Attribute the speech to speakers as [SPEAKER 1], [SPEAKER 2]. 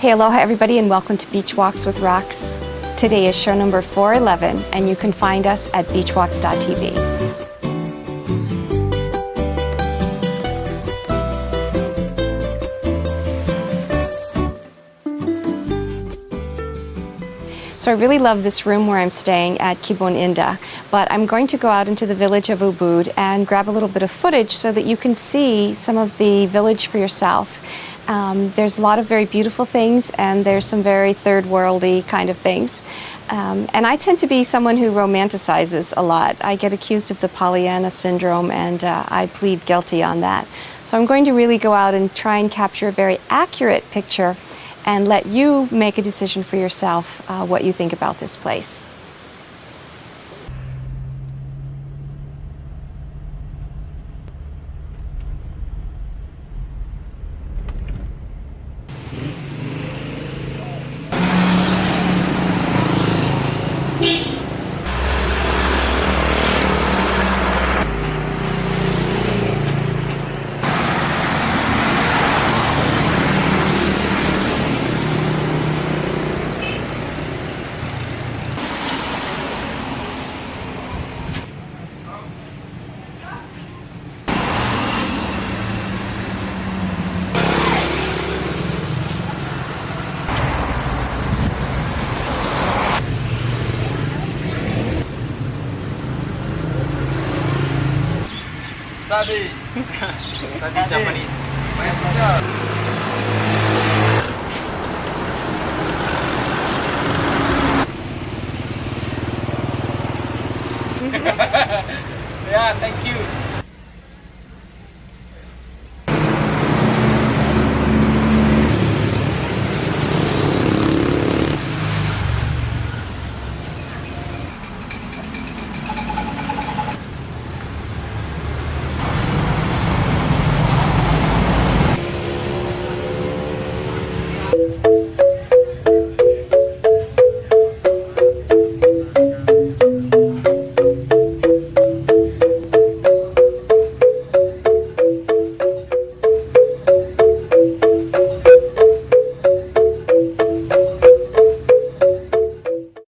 [SPEAKER 1] Hey, aloha everybody, and welcome to Beach Walks with Rox. Today is show number 411, and you can find us at beachwalks.tv. So I really love this room where I'm staying at Kibon Indah, but I'm going to go out into the village of Ubud and grab a little bit of footage so that you can see some of the village for yourself. There's a lot of very beautiful things, and there's some very third worldy kind of things. And I tend to be someone who romanticizes a lot. I get accused of the Pollyanna syndrome, and I plead guilty on that. So I'm going to really go out and try and capture a very accurate picture and let you make a decision for yourself what you think about this place.
[SPEAKER 2] Study Japanese.